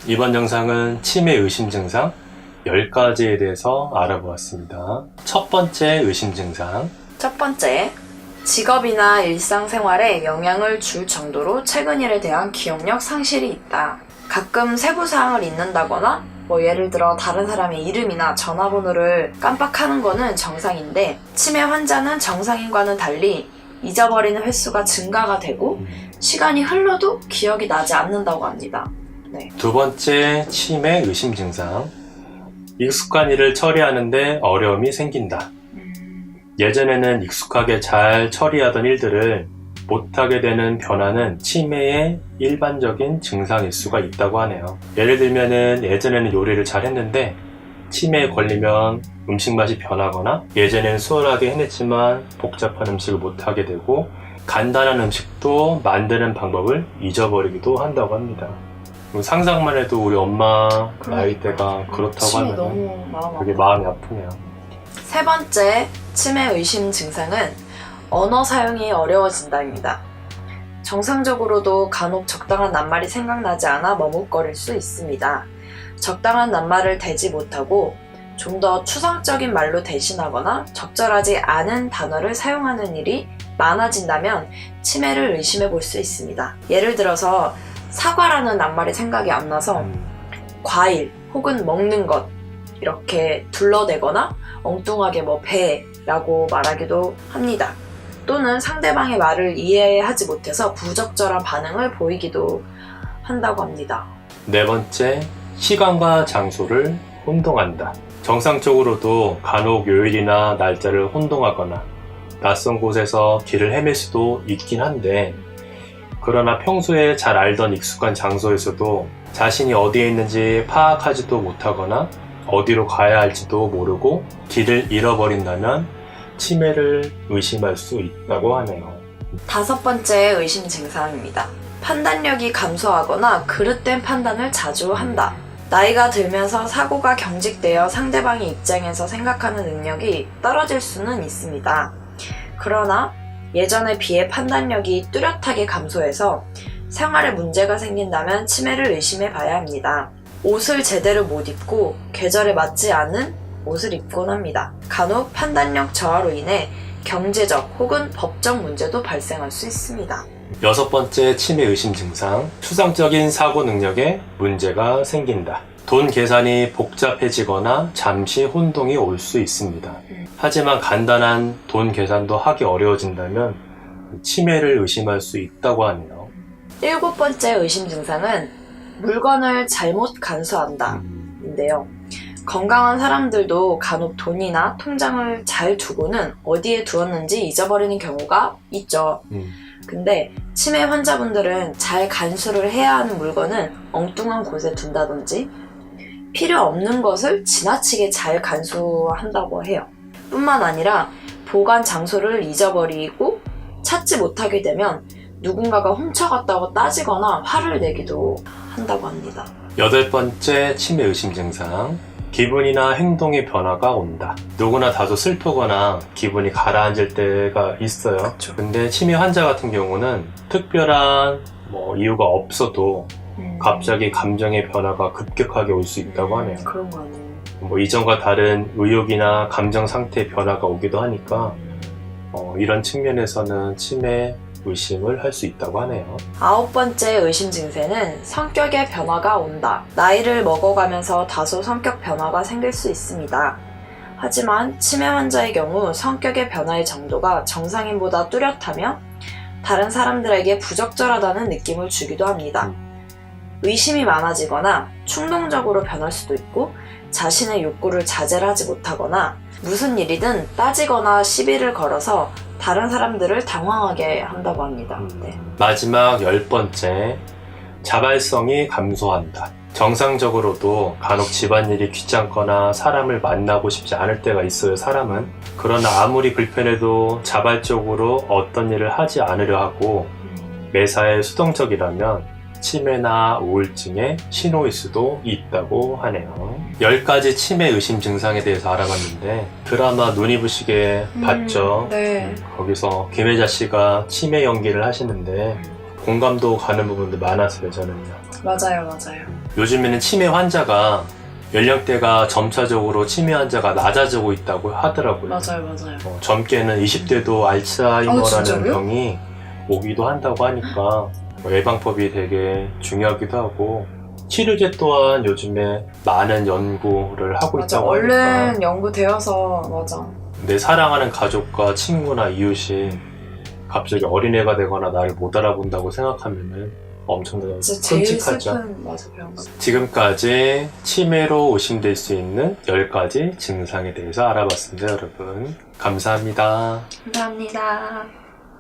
이번 영상은 치매 의심 증상 10가지에 대해서 알아보았습니다. 첫 번째 의심 증상. 첫 번째, 직업이나 일상생활에 영향을 줄 정도로 최근 일에 대한 기억력 상실이 있다. 가끔 세부사항을 잊는다거나 예를 들어 다른 사람의 이름이나 전화번호를 깜빡하는 거는 정상인데, 치매 환자는 정상인과는 달리 잊어버리는 횟수가 증가가 되고 시간이 흘러도 기억이 나지 않는다고 합니다. 네. 두 번째 치매 의심 증상. 익숙한 일을 처리하는데 어려움이 생긴다. 예전에는 익숙하게 잘 처리하던 일들을 못하게 되는 변화는 치매의 일반적인 증상일 수가 있다고 하네요. 예를 들면은 예전에는 요리를 잘 했는데 치매에 걸리면 음식 맛이 변하거나, 예전에는 수월하게 해냈지만 복잡한 음식을 못하게 되고 간단한 음식도 만드는 방법을 잊어버리기도 한다고 합니다. 상상만 해도 우리 엄마 나이대가 그렇다고 치매 하면 너무 되게 마음이 아프네요. 세 번째 치매 의심 증상은 언어 사용이 어려워진다입니다. 정상적으로도 간혹 적당한 낱말이 생각나지 않아 머뭇거릴 수 있습니다. 적당한 낱말을 대지 못하고 좀 더 추상적인 말로 대신하거나 적절하지 않은 단어를 사용하는 일이 많아진다면 치매를 의심해 볼 수 있습니다. 예를 들어서 사과라는 낱말이 생각이 안 나서 과일 혹은 먹는 것 이렇게 둘러대거나 엉뚱하게 배라고 말하기도 합니다. 또는 상대방의 말을 이해하지 못해서 부적절한 반응을 보이기도 한다고 합니다. 네 번째, 시간과 장소를 혼동한다. 정상적으로도 간혹 요일이나 날짜를 혼동하거나 낯선 곳에서 길을 헤맬 수도 있긴 한데, 그러나 평소에 잘 알던 익숙한 장소에서도 자신이 어디에 있는지 파악하지도 못하거나 어디로 가야 할지도 모르고 길을 잃어버린다면 치매를 의심할 수 있다고 하네요. 다섯 번째 의심 증상입니다. 판단력이 감소하거나 그릇된 판단을 자주 한다. 나이가 들면서 사고가 경직되어 상대방의 입장에서 생각하는 능력이 떨어질 수는 있습니다. 그러나 예전에 비해 판단력이 뚜렷하게 감소해서 생활에 문제가 생긴다면 치매를 의심해 봐야 합니다. 옷을 제대로 못 입고 계절에 맞지 않은 옷을 입곤 합니다. 간혹 판단력 저하로 인해 경제적 혹은 법적 문제도 발생할 수 있습니다. 여섯 번째 치매 의심 증상. 추상적인 사고 능력에 문제가 생긴다. 돈 계산이 복잡해지거나 잠시 혼동이 올 수 있습니다. 하지만 간단한 돈 계산도 하기 어려워진다면 치매를 의심할 수 있다고 하네요. 일곱 번째 의심 증상은 물건을 잘못 간수한다 인데요. 건강한 사람들도 간혹 돈이나 통장을 잘 두고는 어디에 두었는지 잊어버리는 경우가 있죠. 근데 치매 환자분들은 잘 간수를 해야 하는 물건은 엉뚱한 곳에 둔다든지 필요 없는 것을 지나치게 잘 간수한다고 해요. 뿐만 아니라 보관 장소를 잊어버리고 찾지 못하게 되면 누군가가 훔쳐갔다고 따지거나 화를 내기도 한다고 합니다. 여덟 번째 치매 의심 증상. 기분이나 행동의 변화가 온다. 누구나 다소 슬프거나 기분이 가라앉을 때가 있어요. 그쵸. 근데 치매 환자 같은 경우는 특별한 이유가 없어도 갑자기 감정의 변화가 급격하게 올 수 있다고 하네요. 그런 거 아니에요. 이전과 다른 의욕이나 감정 상태의 변화가 오기도 하니까 이런 측면에서는 치매 의심을 할 수 있다고 하네요. 아홉 번째 의심 증세는 성격의 변화가 온다. 나이를 먹어가면서 다소 성격 변화가 생길 수 있습니다. 하지만 치매 환자의 경우 성격의 변화의 정도가 정상인보다 뚜렷하며 다른 사람들에게 부적절하다는 느낌을 주기도 합니다. 의심이 많아지거나 충동적으로 변할 수도 있고, 자신의 욕구를 자제하지 못하거나 무슨 일이든 따지거나 시비를 걸어서 다른 사람들을 당황하게 한다고 합니다. 네. 마지막 열 번째, 자발성이 감소한다. 정상적으로도 간혹 집안일이 귀찮거나 사람을 만나고 싶지 않을 때가 있어요, 사람은. 그러나 아무리 불편해도 자발적으로 어떤 일을 하지 않으려 하고 매사에 수동적이라면 치매나 우울증의 신호일 수도 있다고 하네요. 10가지 치매 의심 증상에 대해서 알아봤는데, 드라마 눈이 부시게 봤죠? 네. 거기서 김혜자 씨가 치매 연기를 하시는데 공감도 가는 부분도 많았어요, 저는요. 맞아요. 요즘에는 치매 환자가 연령대가 점차적으로 치매 환자가 낮아지고 있다고 하더라고요. 맞아요. 젊게는 20대도 알츠하이머라는 진짜로요? 병이 오기도 한다고 하니까 예방법이 되게 중요하기도 하고 치료제 또한 요즘에 많은 연구를 하고 맞아. 있다고 하니까 얼른 연구되어서 맞아. 내 사랑하는 가족과 친구나 이웃이 갑자기 어린애가 되거나 나를 못 알아본다고 생각하면은 엄청나게 진짜 제일 끔찍하죠. 슬픈 맞아 병. 지금까지 치매로 의심될 수 있는 10가지 증상에 대해서 알아봤습니다, 여러분. 감사합니다. 감사합니다.